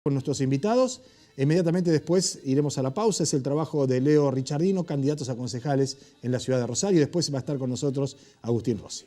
Con nuestros invitados. Inmediatamente después iremos a la pausa. Es el trabajo de Leo Richardino, candidatos a concejales en la ciudad de Rosario. Y después va a estar con nosotros Agustín Rossi.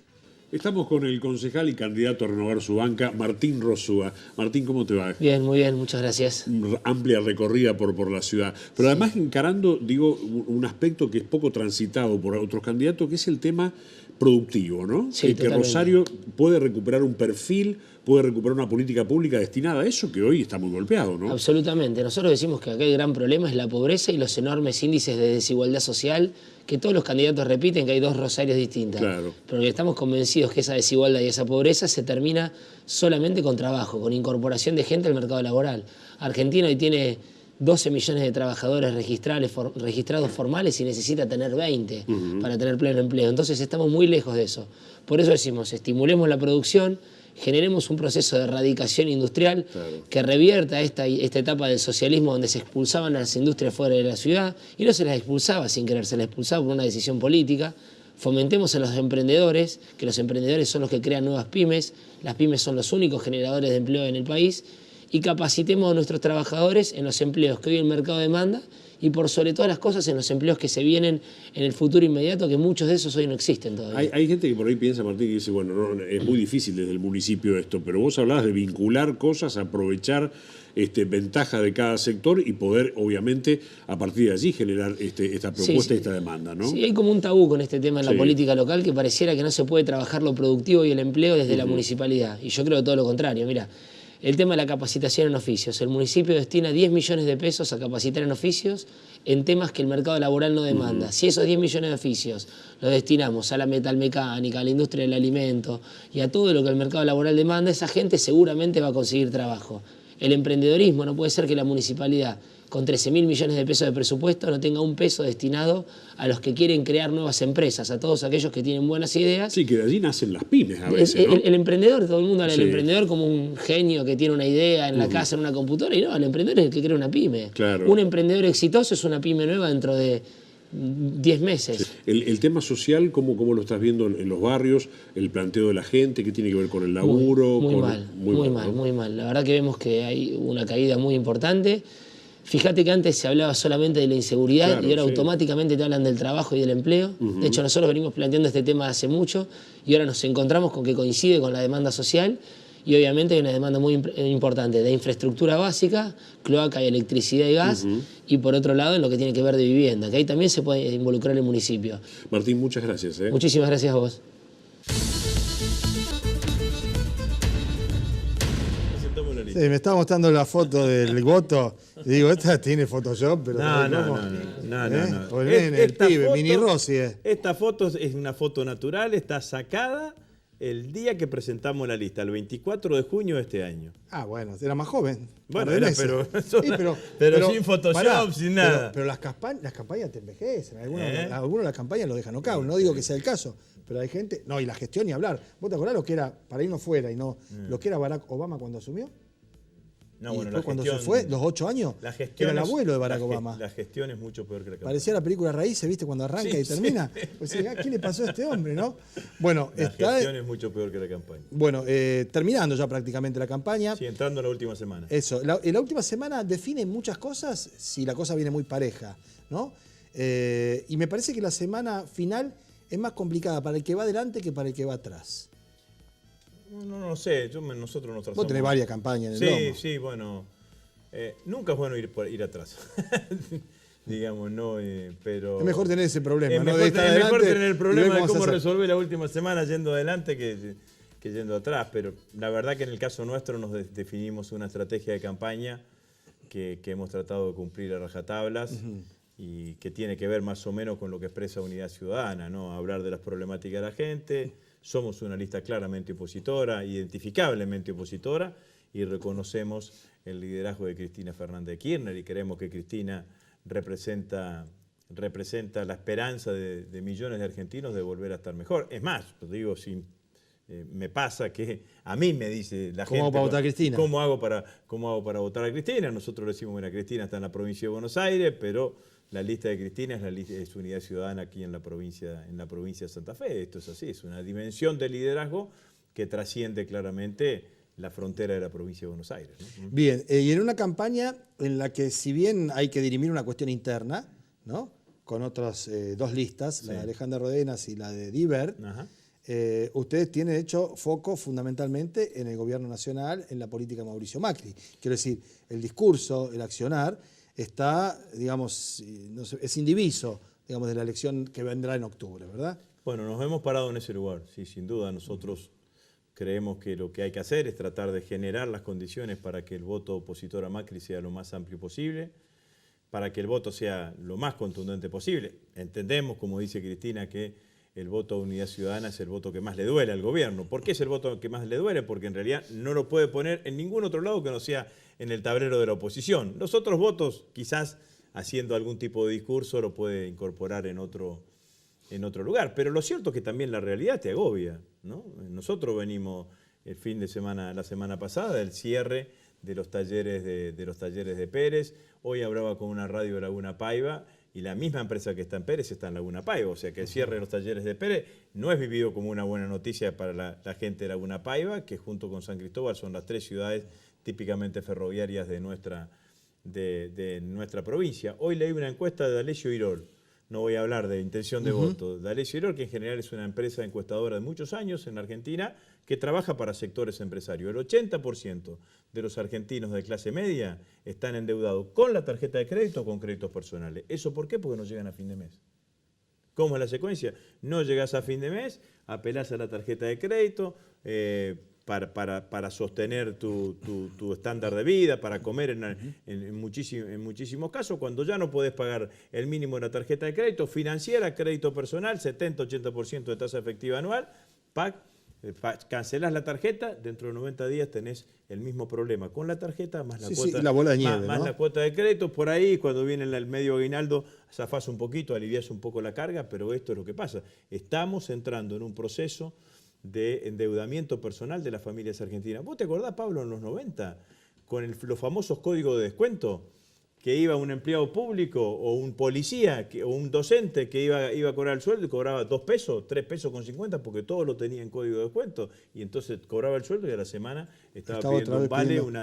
Estamos con el concejal y candidato a renovar su banca, Martín Rosúa. Martín, ¿cómo te va? Bien, muy bien, muchas gracias. Amplia recorrida por la ciudad. Pero además encarando, digo, un aspecto que es poco transitado por otros candidatos, que es el tema productivo, ¿no? Sí, que Rosario puede recuperar un perfil, puede recuperar una política pública destinada a eso, que hoy está muy golpeado, ¿no? Absolutamente. Nosotros decimos que acá el gran problema es la pobreza y los enormes índices de desigualdad social, que todos los candidatos repiten que hay dos Rosarios distintas. Claro. Pero que estamos convencidos que esa desigualdad y esa pobreza se termina solamente con trabajo, con incorporación de gente al mercado laboral. Argentina hoy tiene 12 millones de trabajadores registrados formales y necesita tener 20 para tener pleno empleo. Entonces estamos muy lejos de eso. Por eso decimos, estimulemos la producción, generemos un proceso de erradicación industrial que revierta esta etapa del socialismo donde se expulsaban a las industrias fuera de la ciudad y no se las expulsaba sin querer, se las expulsaba por una decisión política. Fomentemos a los emprendedores, que los emprendedores son los que crean nuevas pymes, las pymes son los únicos generadores de empleo en el país, y capacitemos a nuestros trabajadores en los empleos que hoy el mercado demanda y por sobre todas las cosas en los empleos que se vienen en el futuro inmediato, que muchos de esos hoy no existen todavía. Hay gente que por ahí piensa, Martín, que dice, bueno, no, es muy difícil desde el municipio esto, pero vos hablabas de vincular cosas, aprovechar ventajas de cada sector y poder, obviamente, a partir de allí generar esta propuesta y esta demanda, ¿no? Sí, hay como un tabú con este tema en la política local que pareciera que no se puede trabajar lo productivo y el empleo desde la municipalidad. Y yo creo todo lo contrario. Mira, el tema de la capacitación en oficios. El municipio destina 10 millones de pesos a capacitar en oficios en temas que el mercado laboral no demanda. Si esos 10 millones de oficios los destinamos a la metalmecánica, a la industria del alimento y a todo lo que el mercado laboral demanda, esa gente seguramente va a conseguir trabajo. El emprendedorismo, no puede ser que la municipalidad con 13.000 millones de pesos de presupuesto no tenga un peso destinado a los que quieren crear nuevas empresas, a todos aquellos que tienen buenas ideas. Sí, que de allí nacen las pymes a veces, ¿no? El emprendedor, todo el mundo habla del emprendedor como un genio que tiene una idea en la casa, en una computadora, y no, el emprendedor es el que crea una pyme. Claro. Un emprendedor exitoso es una pyme nueva dentro de 10 meses. Sí. El tema social, ¿cómo lo estás viendo en los barrios? El planteo de la gente, ¿qué tiene que ver con el laburo? Muy mal. La verdad que vemos que hay una caída muy importante. Fíjate que antes se hablaba solamente de la inseguridad y ahora automáticamente te hablan del trabajo y del empleo. De hecho, nosotros venimos planteando este tema hace mucho y ahora nos encontramos con que coincide con la demanda social y obviamente hay una demanda muy importante de infraestructura básica, cloaca y electricidad y gas, y por otro lado en lo que tiene que ver de vivienda, que ahí también se puede involucrar el municipio. Martín, muchas gracias. Muchísimas gracias a vos. Sí, me estaba mostrando la foto del voto y digo, esta tiene Photoshop, pero no. El pibe, Mini Rossi. Esta foto es una foto natural, está sacada el día que presentamos la lista, el 24 de junio de este año. Ah, bueno, era más joven. Bueno, pero sin Photoshop, sin nada. Pero las campañas te envejecen. Algunos las campañas lo dejan knockout. No digo que sea el caso, pero hay gente... No, y la gestión ni hablar. ¿Vos te acordás lo que era, para irnos fuera, y no lo que era Barack Obama cuando asumió? No, y bueno, después cuando se fue, los 8 años, era el abuelo de Barack Obama. La gestión es mucho peor que la campaña. Parecía la película Raíces, ¿viste? Cuando arranca y termina. Pues, ¿qué le pasó a este hombre, no? Bueno, la gestión es mucho peor que la campaña. Bueno, terminando ya prácticamente la campaña. Sí, entrando a la última semana. Eso, la última semana define muchas cosas si la cosa viene muy pareja, ¿no? Y me parece que la semana final es más complicada para el que va adelante que para el que va atrás. No sé, nosotros nos trazamos. Vos tenés varias campañas en el lomo. Sí, bueno. Nunca es bueno ir atrás. Digamos, no, pero... Es mejor tener ese problema, ¿no? Es mejor tener el problema de cómo resolver la última semana yendo adelante que yendo atrás. Pero la verdad que en el caso nuestro nos definimos una estrategia de campaña que hemos tratado de cumplir a rajatablas y que tiene que ver más o menos con lo que expresa Unidad Ciudadana, ¿no? Hablar de las problemáticas de la gente. Somos una lista claramente opositora, identificablemente opositora, y reconocemos el liderazgo de Cristina Fernández de Kirchner y creemos que Cristina representa la esperanza de millones de argentinos de volver a estar mejor. Es más, lo digo me pasa que a mí me dice la gente... ¿Cómo hago para votar a Cristina? ¿Cómo hago para votar a Cristina? Nosotros decimos, bueno, Cristina está en la provincia de Buenos Aires, pero la lista de Cristina es Unidad Ciudadana aquí en la provincia de Santa Fe. Esto es así, es una dimensión de liderazgo que trasciende claramente la frontera de la provincia de Buenos Aires, ¿no? Bien, y en una campaña en la que si bien hay que dirimir una cuestión interna, ¿no? Con otras dos listas, la de Alejandra Rodenas y la de Diver, ustedes tienen hecho foco fundamentalmente en el gobierno nacional, en la política de Mauricio Macri. Quiero decir, el discurso, el accionar, está, digamos, no sé, es indiviso, digamos, de la elección que vendrá en octubre, ¿verdad? Bueno, nos hemos parado en ese lugar, sí, sin duda. Nosotros creemos que lo que hay que hacer es tratar de generar las condiciones para que el voto opositor a Macri sea lo más amplio posible, para que el voto sea lo más contundente posible. Entendemos, como dice Cristina, que el voto a Unidad Ciudadana es el voto que más le duele al gobierno. ¿Por qué es el voto que más le duele? Porque en realidad no lo puede poner en ningún otro lado que no sea en el tablero de la oposición. Los otros votos, quizás haciendo algún tipo de discurso, lo puede incorporar en otro lugar. Pero lo cierto es que también la realidad te agobia, ¿no? Nosotros venimos el fin de semana, la semana pasada, del cierre de los talleres de Pérez. Hoy hablaba con una radio de Laguna Paiva y la misma empresa que está en Pérez está en Laguna Paiva. O sea que el cierre de los talleres de Pérez no es vivido como una buena noticia para la gente de Laguna Paiva, que junto con San Cristóbal son las 3 ciudades típicamente ferroviarias de nuestra provincia. Hoy leí una encuesta de D'Alessio Irol. No voy a hablar de intención de voto. D'Alessio Irol, que en general es una empresa encuestadora de muchos años en Argentina, que trabaja para sectores empresarios. El 80% de los argentinos de clase media están endeudados con la tarjeta de crédito o con créditos personales. ¿Eso por qué? Porque no llegan a fin de mes. ¿Cómo es la secuencia? No llegás a fin de mes, apelás a la tarjeta de crédito para sostener tu estándar de vida, para comer en muchísimos casos. Cuando ya no podés pagar el mínimo de la tarjeta de crédito, financiera, crédito personal, 70-80% de tasa efectiva anual, cancelás la tarjeta, dentro de 90 días tenés el mismo problema con la tarjeta más la cuota, la bola de nieve, más ¿no? la cuota de crédito. Por ahí, cuando viene el medio aguinaldo, zafás un poquito, aliviás un poco la carga, pero esto es lo que pasa. Estamos entrando en un proceso de endeudamiento personal de las familias argentinas. ¿Vos te acordás, Pablo, en los 90, con los famosos códigos de descuento? Que iba un empleado público o un policía o un docente que iba a cobrar el sueldo y cobraba 2 pesos, 3 pesos con 50 porque todo lo tenía en código de descuento. Y entonces cobraba el sueldo y a la semana estaba pidiendo un vale, un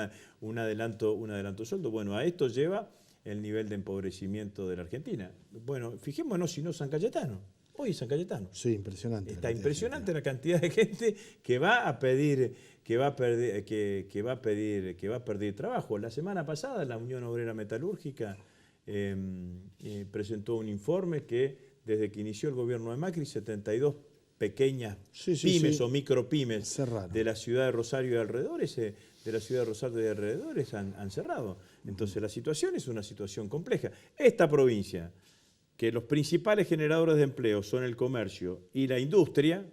adelanto de sueldo. Bueno, a esto lleva el nivel de empobrecimiento de la Argentina. Bueno, fijémonos si no San Cayetano. Hoy San Cayetano. Sí, impresionante. Está impresionante la cantidad de gente que va a pedir trabajo. La semana pasada la Unión Obrera Metalúrgica presentó un informe que desde que inició el gobierno de Macri, 72 pequeñas pymes o micropymes de la ciudad de Rosario y alrededores, han cerrado. Entonces la situación es una situación compleja. Esta provincia, que los principales generadores de empleo son el comercio y la industria,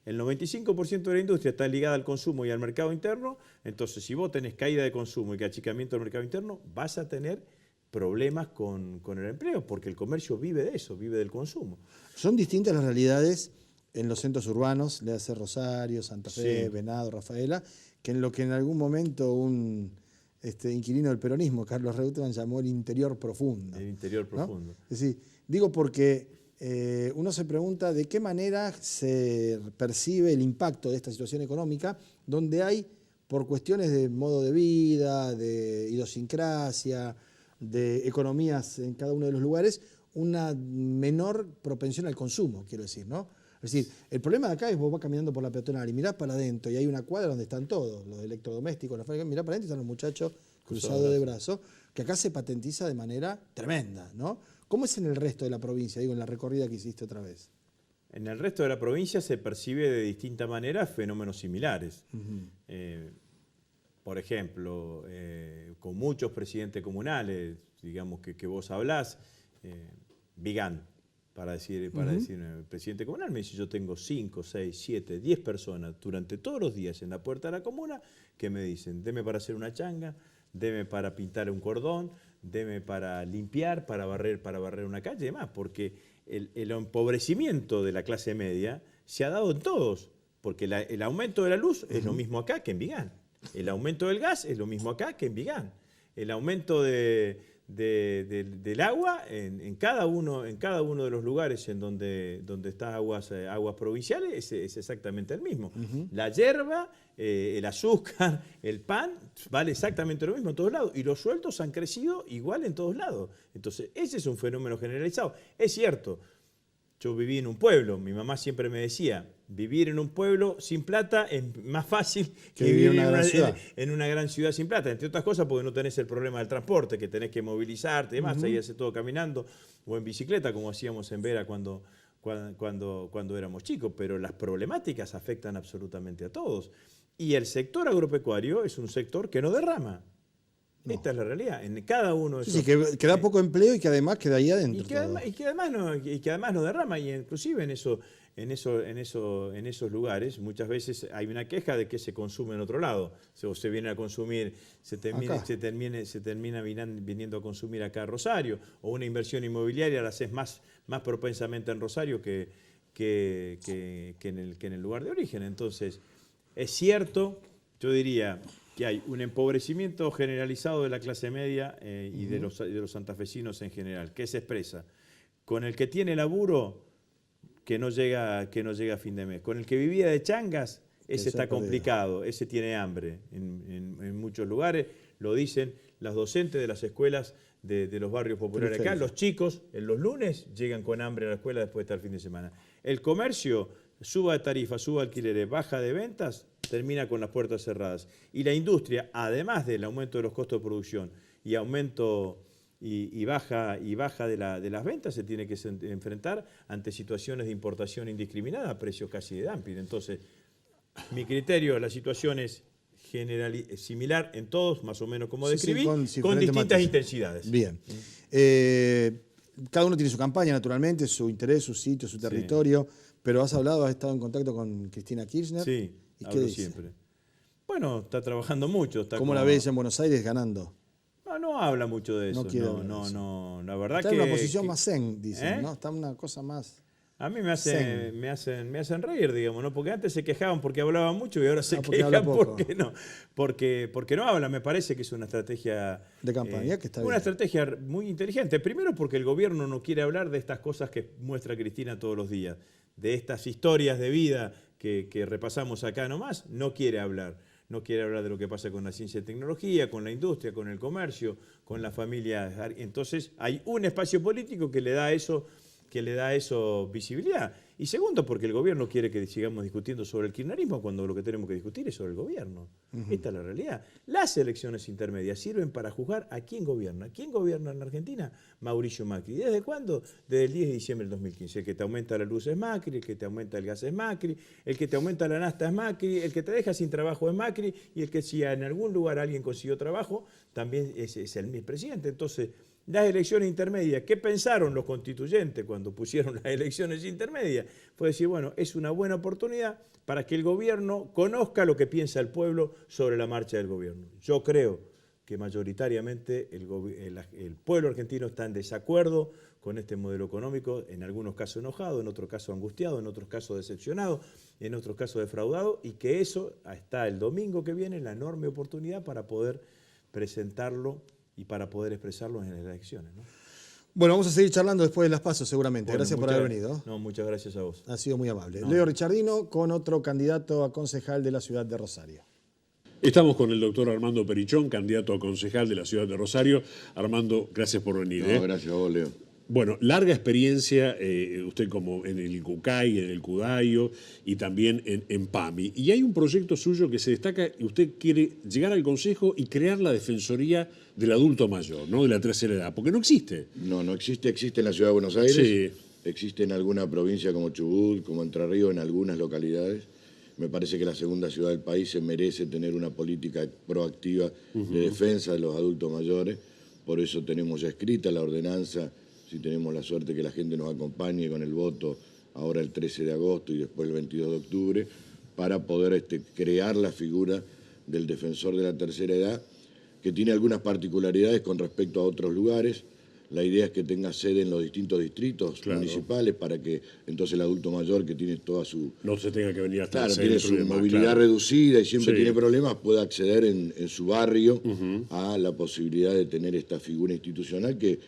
el 95% de la industria está ligada al consumo y al mercado interno. Entonces, si vos tenés caída de consumo y achicamiento del mercado interno, vas a tener problemas con el empleo, porque el comercio vive de eso, vive del consumo. Son distintas las realidades en los centros urbanos, le hace Rosario, Santa Fe, Venado, Rafaela, que en lo que en algún momento un inquilino del peronismo, Carlos Reutemann, llamó el interior profundo. El interior profundo. ¿No? Es decir, digo porque uno se pregunta de qué manera se percibe el impacto de esta situación económica, donde hay, por cuestiones de modo de vida, de idiosincrasia, de economías en cada uno de los lugares, una menor propensión al consumo, quiero decir, ¿no? Es decir, el problema de acá es vos vas caminando por la peatonal y mirás para adentro y hay una cuadra donde están todos, los electrodomésticos, mirás para adentro y están los muchachos cruzados de brazos, que acá se patentiza de manera tremenda, ¿no? ¿Cómo es en el resto de la provincia, digo, en la recorrida que hiciste otra vez? En el resto de la provincia se percibe de distinta manera fenómenos similares. Por ejemplo, con muchos presidentes comunales, digamos que vos hablás, Vigán, para decir el presidente comunal, me dice, yo tengo 5, 6, 7, 10 personas durante todos los días en la puerta de la comuna que me dicen, deme para hacer una changa, deme para pintar un cordón, deme para limpiar, para barrer una calle y demás, porque el empobrecimiento de la clase media se ha dado en todos, porque el aumento de la luz es lo mismo acá que en Vigán, el aumento del gas es lo mismo acá que en Vigán, el aumento de del agua en cada uno de los lugares en donde está aguas provinciales es exactamente el mismo. La yerba, el azúcar, el pan, vale exactamente lo mismo en todos lados. Y los sueldos han crecido igual en todos lados. Entonces, ese es un fenómeno generalizado. Es cierto, yo viví en un pueblo, mi mamá siempre me decía, vivir en un pueblo sin plata es más fácil que vivir en una gran ciudad sin plata. Entre otras cosas porque no tenés el problema del transporte, que tenés que movilizarte y demás, ahí hace todo caminando o en bicicleta, como hacíamos en Vera cuando éramos chicos. Pero las problemáticas afectan absolutamente a todos. Y el sector agropecuario es un sector que no derrama. No. Esta es la realidad. En cada uno de esos, sí, que da poco empleo y que además queda ahí adentro. Y que además no derrama. Y inclusive en esos lugares muchas veces hay una queja de que se consume en otro lado. O se viene a consumir, se termina viniendo a consumir acá a Rosario. O una inversión inmobiliaria la haces más propensamente en Rosario que en el lugar de origen. Entonces, es cierto, yo diría que hay un empobrecimiento generalizado de la clase media y de los santafesinos en general, que se expresa con el que tiene laburo que no llega a fin de mes, con el que vivía de changas, ese está complicado, ese tiene hambre en muchos lugares, lo dicen las docentes de las escuelas de los barrios populares acá. Los chicos en los lunes llegan con hambre a la escuela después de estar el fin de semana. El comercio suba de tarifas, suba de alquileres, baja de ventas, termina con las puertas cerradas. Y la industria, además del aumento de los costos de producción y aumento y baja de las ventas, se tiene que enfrentar ante situaciones de importación indiscriminada a precios casi de dumping. Entonces, mi criterio, la situación es similar en todos, más o menos como describí, con distintas intensidades. Bien. Cada uno tiene su campaña, naturalmente, su interés, su sitio, su territorio, pero has estado en contacto con Cristina Kirchner. Sí, ¿y hablo qué siempre. Bueno, está trabajando mucho. ¿Cómo la ves en Buenos Aires ganando? No habla mucho de eso. No, la verdad está en una posición más zen, dicen, ¿no? Está en una cosa más... A mí me hacen reír, digamos, ¿no? Porque antes se quejaban porque hablaban mucho y ahora se quejan porque no hablan. Me parece que es una estrategia de campaña que está bien. Una estrategia muy inteligente. Primero porque el gobierno no quiere hablar de estas cosas que muestra Cristina todos los días, de estas historias de vida que repasamos acá nomás, no quiere hablar. No quiere hablar de lo que pasa con la ciencia y tecnología, con la industria, con el comercio, con la familia. Entonces hay un espacio político que le da eso visibilidad. Y segundo, porque el gobierno quiere que sigamos discutiendo sobre el kirchnerismo cuando lo que tenemos que discutir es sobre el gobierno. Esta es la realidad. Las elecciones intermedias sirven para juzgar a quién gobierna. ¿Quién gobierna en Argentina? Mauricio Macri. ¿Desde cuándo? Desde el 10 de diciembre del 2015. El que te aumenta la luz es Macri, el que te aumenta el gas es Macri, el que te aumenta la nafta es Macri, el que te deja sin trabajo es Macri, y el que si en algún lugar alguien consiguió trabajo también es el mismo presidente. Entonces, las elecciones intermedias, ¿qué pensaron los constituyentes cuando pusieron las elecciones intermedias? Fue decir, bueno, es una buena oportunidad para que el gobierno conozca lo que piensa el pueblo sobre la marcha del gobierno. Yo creo que mayoritariamente el pueblo argentino está en desacuerdo con este modelo económico, en algunos casos enojado, en otros casos angustiado, en otros casos decepcionado, en otros casos defraudado, y que eso está el domingo que viene, la enorme oportunidad para poder presentarlo y para poder expresarlo en las elecciones, ¿no? Bueno, vamos a seguir charlando después de las pasos seguramente. Bueno, gracias por haber venido. No, muchas gracias a vos. Ha sido muy amable. Leo Richardino con otro candidato a concejal de la ciudad de Rosario. Estamos con el doctor Armando Perichón, candidato a concejal de la ciudad de Rosario. Armando, gracias por venir. Gracias a vos, Leo. Bueno, larga experiencia, usted como en el CUCAI, en el CUDAIO y también en PAMI. Y hay un proyecto suyo que se destaca, usted quiere llegar al Consejo y crear la Defensoría del Adulto Mayor, ¿no? De la tercera edad, porque no existe. No existe, existe en la ciudad de Buenos Aires, sí. Existe en alguna provincia como Chubut, como Entre Ríos, en algunas localidades. Me parece que la segunda ciudad del país se merece tener una política proactiva de defensa de los adultos mayores, por eso tenemos ya escrita la ordenanza. Si tenemos la suerte que la gente nos acompañe con el voto ahora el 13 de agosto y después el 22 de octubre, para poder crear la figura del defensor de la tercera edad, que tiene algunas particularidades con respecto a otros lugares. La idea es que tenga sede en los distintos distritos municipales para que entonces el adulto mayor que tiene toda su... No se tenga que venir hasta Claro, tiene su movilidad reducida y siempre tiene problemas, pueda acceder en su barrio a la posibilidad de tener esta figura institucional que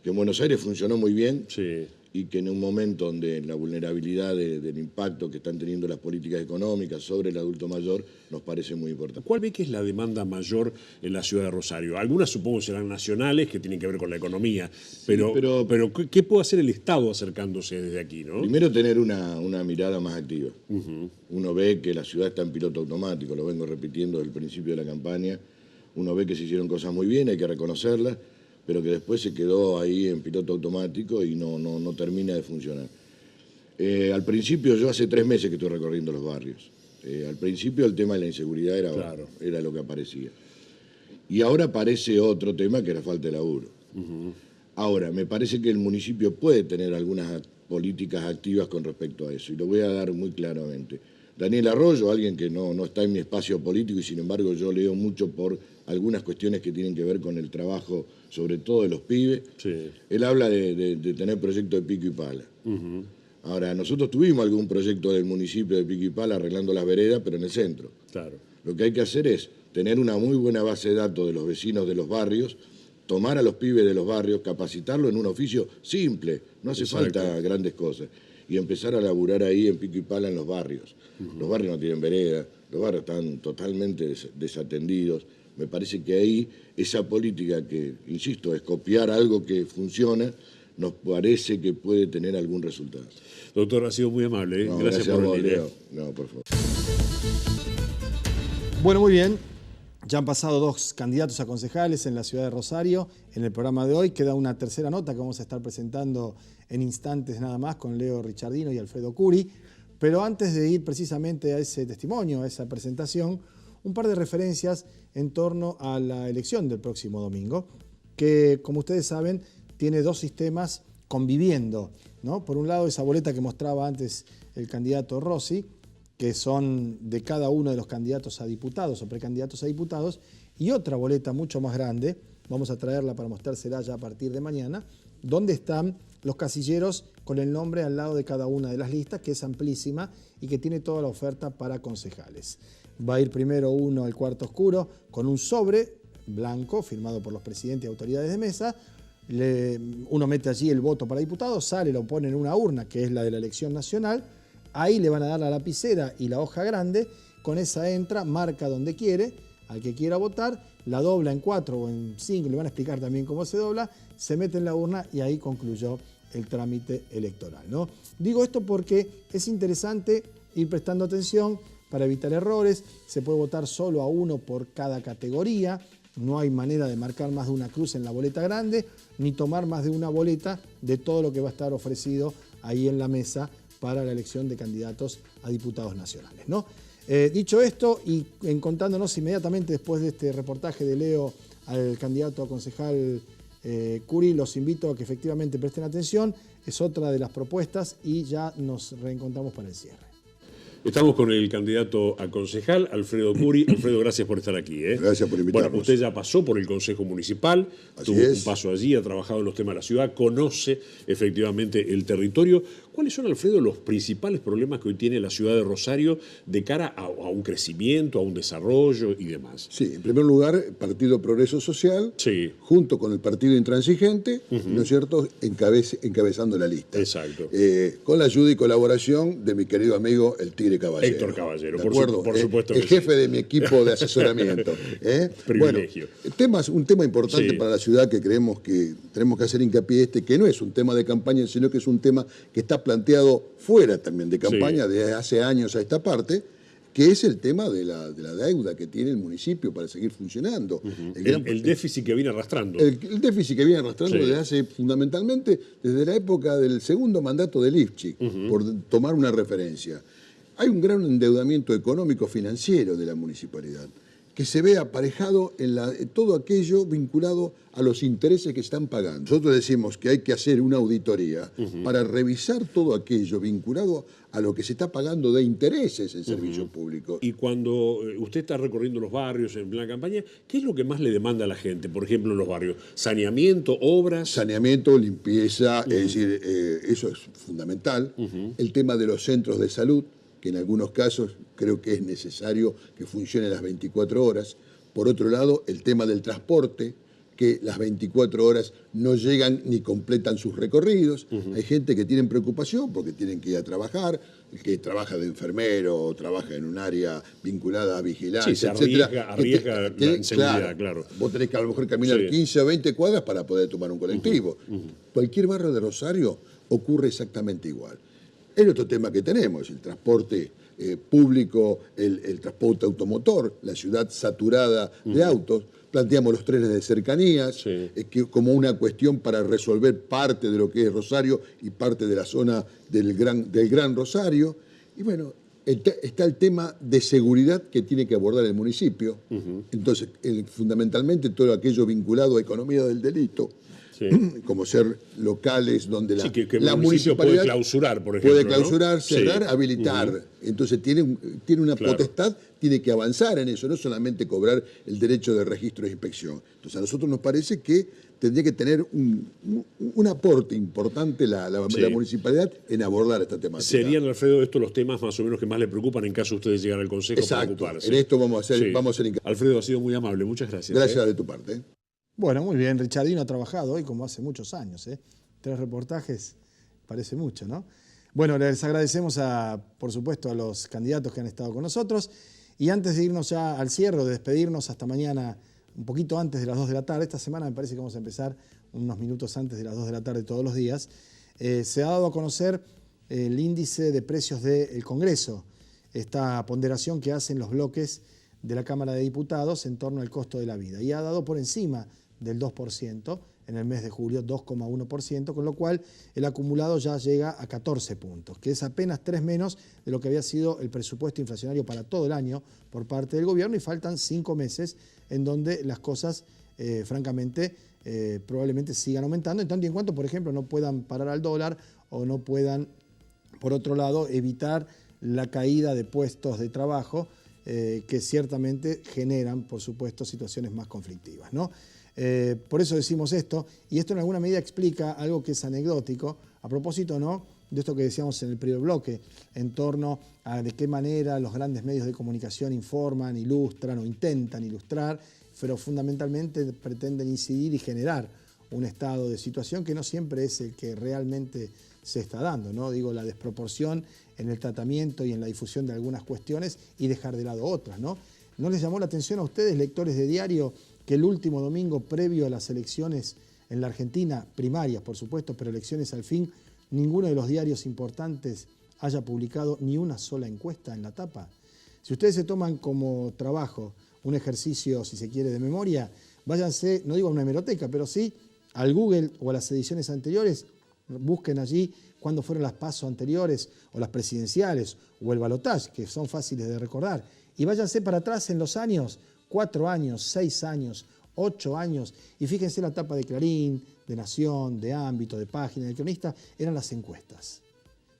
en Buenos Aires funcionó muy bien. Sí. Y que en un momento donde la vulnerabilidad del impacto que están teniendo las políticas económicas sobre el adulto mayor nos parece muy importante. ¿Cuál ve que es la demanda mayor en la ciudad de Rosario? Algunas supongo serán nacionales, que tienen que ver con la economía, pero ¿qué puede hacer el Estado acercándose desde aquí, ¿no? Primero, tener una mirada más activa. Uno ve que la ciudad está en piloto automático, lo vengo repitiendo desde el principio de la campaña. Uno ve que se hicieron cosas muy bien, hay que reconocerlas, pero que después se quedó ahí en piloto automático y no termina de funcionar. Al principio, yo hace 3 meses que estoy recorriendo los barrios. Al principio el tema de la inseguridad era lo que aparecía. Y ahora aparece otro tema que era falta de laburo. Ahora, me parece que el municipio puede tener algunas políticas activas con respecto a eso, y lo voy a dar muy claramente. Daniel Arroyo, alguien que no está en mi espacio político y sin embargo yo leo mucho por algunas cuestiones que tienen que ver con el trabajo, sobre todo de los pibes. Sí. Él habla de tener proyectos de pico y pala. Ahora, nosotros tuvimos algún proyecto del municipio de pico y pala arreglando las veredas, pero en el centro. Claro. Lo que hay que hacer es tener una muy buena base de datos de los vecinos de los barrios, tomar a los pibes de los barrios, capacitarlo en un oficio simple, no hace falta grandes cosas, y empezar a laburar ahí en pico y pala en los barrios. Los barrios no tienen vereda, los barrios están totalmente desatendidos. Me parece que ahí esa política que, insisto, es copiar algo que funciona, nos parece que puede tener algún resultado. Doctor, ha sido muy amable. No, gracias por vos, venir. Leo. No, por favor. Bueno, muy bien. Ya han pasado 2 candidatos a concejales en la ciudad de Rosario. En el programa de hoy queda una tercera nota que vamos a estar presentando en instantes nada más con Leo Richardino y Alfredo Curi. Pero antes de ir precisamente a ese testimonio, a esa presentación, un par de referencias en torno a la elección del próximo domingo, que, como ustedes saben, tiene 2 sistemas conviviendo, ¿no? Por un lado, esa boleta que mostraba antes el candidato Rossi, que son de cada uno de los candidatos a diputados o precandidatos a diputados, y otra boleta mucho más grande, vamos a traerla para mostrársela ya a partir de mañana, donde están los casilleros con el nombre al lado de cada una de las listas, que es amplísima y que tiene toda la oferta para concejales. Va a ir primero uno al cuarto oscuro con un sobre blanco firmado por los presidentes y autoridades de mesa. Uno mete allí el voto para diputado, sale, lo pone en una urna, que es la de la elección nacional. Ahí le van a dar la lapicera y la hoja grande, con esa entra, marca donde quiere, al que quiera votar, la dobla en 4 o en 5, le van a explicar también cómo se dobla, se mete en la urna y ahí concluyó el trámite electoral, ¿no? Digo esto porque es interesante ir prestando atención para evitar errores. Se puede votar solo a uno por cada categoría, no hay manera de marcar más de una cruz en la boleta grande, ni tomar más de una boleta de todo lo que va a estar ofrecido ahí en la mesa para la elección de candidatos a diputados nacionales, ¿no? Dicho esto, y encontrándonos inmediatamente después de este reportaje de Leo al candidato a concejal Curi, los invito a que efectivamente presten atención, es otra de las propuestas y ya nos reencontramos para el cierre. Estamos con el candidato a concejal, Alfredo Curi. Alfredo, gracias por estar aquí. Gracias por invitarnos. Bueno, usted ya pasó por el Consejo Municipal, tuvo un paso allí, ha trabajado en los temas de la ciudad, conoce efectivamente el territorio. ¿Cuáles son, Alfredo, los principales problemas que hoy tiene la ciudad de Rosario de cara a un crecimiento, a un desarrollo y demás? Sí, en primer lugar, Partido Progreso Social, junto con el Partido Intransigente, ¿no es cierto?, encabezando la lista. Exacto. Con la ayuda y colaboración de mi querido amigo el Tigre Caballero. Héctor Caballero, ¿de acuerdo? Por supuesto el que jefe de mi equipo de asesoramiento. Privilegio. Bueno, un tema importante para la ciudad que creemos que tenemos que hacer hincapié que no es un tema de campaña, sino que es un tema que está planteado fuera también de campaña, de hace años a esta parte, que es el tema de la deuda que tiene el municipio para seguir funcionando. El déficit que viene arrastrando. El déficit que viene arrastrando desde hace, fundamentalmente, desde la época del segundo mandato de Lifchik, por tomar una referencia. Hay un gran endeudamiento económico-financiero de la municipalidad, que se ve aparejado en todo aquello vinculado a los intereses que están pagando. Nosotros decimos que hay que hacer una auditoría para revisar todo aquello vinculado a lo que se está pagando de intereses en servicios públicos. Y cuando usted está recorriendo los barrios en plena campaña, ¿qué es lo que más le demanda a la gente, por ejemplo, en los barrios? ¿Saneamiento, obras? Saneamiento, limpieza, es decir, eso es fundamental. El tema de los centros de salud, que en algunos casos creo que es necesario que funcione las 24 horas. Por otro lado, el tema del transporte, que las 24 horas no llegan ni completan sus recorridos. Hay gente que tiene preocupación porque tienen que ir a trabajar, el que trabaja de enfermero o trabaja en un área vinculada a vigilancia, sí, se etcétera. arriesga la inseguridad, claro. Vos tenés que a lo mejor caminar 15 o 20 cuadras para poder tomar un colectivo. Cualquier barrio de Rosario ocurre exactamente igual. El otro tema que tenemos, el transporte público, el transporte automotor, la ciudad saturada de autos. Planteamos los trenes de cercanías como una cuestión para resolver parte de lo que es Rosario y parte de la zona del Gran Rosario. Y bueno, está el tema de seguridad que tiene que abordar el municipio. Entonces, fundamentalmente todo aquello vinculado a economía del delito, como ser locales donde la municipalidad puede clausurar, por ejemplo. Puede clausurar, cerrar, habilitar. Entonces tiene una potestad, tiene que avanzar en eso, no solamente cobrar el derecho de registro e inspección. Entonces a nosotros nos parece que tendría que tener un aporte importante la municipalidad en abordar esta temática. ¿Serían, Alfredo, estos los temas más o menos que más le preocupan en caso de ustedes llegar al Consejo para ocuparse? En esto vamos a hacer Alfredo, ha sido muy amable, muchas gracias. Gracias de tu parte. Bueno, muy bien. Richardino ha trabajado hoy como hace muchos años. 3 reportajes, parece mucho, ¿no? Bueno, les agradecemos, por supuesto, a los candidatos que han estado con nosotros. Y antes de irnos ya al cierre, de despedirnos hasta mañana, un poquito antes de las 2 de la tarde, esta semana me parece que vamos a empezar unos minutos antes de las 2 de la tarde todos los días, se ha dado a conocer el índice de precios del Congreso, esta ponderación que hacen los bloques de la Cámara de Diputados en torno al costo de la vida. Y ha dado por encima del 2%, en el mes de julio 2,1%, con lo cual el acumulado ya llega a 14 puntos, que es apenas 3 menos de lo que había sido el presupuesto inflacionario para todo el año por parte del gobierno, y faltan 5 meses en donde las cosas, francamente, probablemente sigan aumentando, en tanto y en cuanto, por ejemplo, no puedan parar al dólar o no puedan, por otro lado, evitar la caída de puestos de trabajo que ciertamente generan, por supuesto, situaciones más conflictivas, ¿no? Por eso decimos esto, y esto en alguna medida explica algo que es anecdótico, a propósito, ¿no?, de esto que decíamos en el primer bloque, en torno a de qué manera los grandes medios de comunicación informan, ilustran o intentan ilustrar, pero fundamentalmente pretenden incidir y generar un estado de situación que no siempre es el que realmente se está dando, ¿no? Digo, la desproporción en el tratamiento y en la difusión de algunas cuestiones y dejar de lado otras, ¿no? ¿No les llamó la atención a ustedes, lectores de diario, que el último domingo previo a las elecciones en la Argentina, primarias por supuesto, pero elecciones al fin, ninguno de los diarios importantes haya publicado ni una sola encuesta en la tapa? Si ustedes se toman como trabajo un ejercicio, si se quiere, de memoria, váyanse, no digo a una hemeroteca, pero sí al Google o a las ediciones anteriores, busquen allí cuándo fueron las PASO anteriores, o las presidenciales, o el balotaje, que son fáciles de recordar, y váyanse para atrás en los años, 4 años, 6 años, 8 años, y fíjense la tapa de Clarín, de Nación, de Ámbito, de Página, del Cronista, eran las encuestas.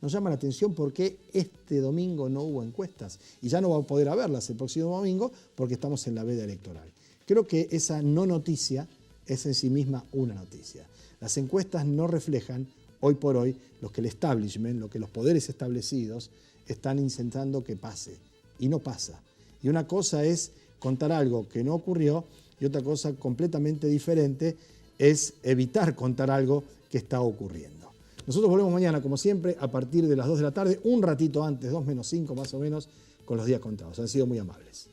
Nos llama la atención porque este domingo no hubo encuestas, y ya no va a poder haberlas el próximo domingo porque estamos en la veda electoral. Creo que esa no noticia es en sí misma una noticia. Las encuestas no reflejan, hoy por hoy, lo que el establishment, lo que los poderes establecidos están intentando que pase, y no pasa. Y una cosa es contar algo que no ocurrió, y otra cosa completamente diferente es evitar contar algo que está ocurriendo. Nosotros volvemos mañana, como siempre, a partir de las 2 de la tarde, un ratito antes, 2 menos 5 más o menos, con los días contados. Han sido muy amables.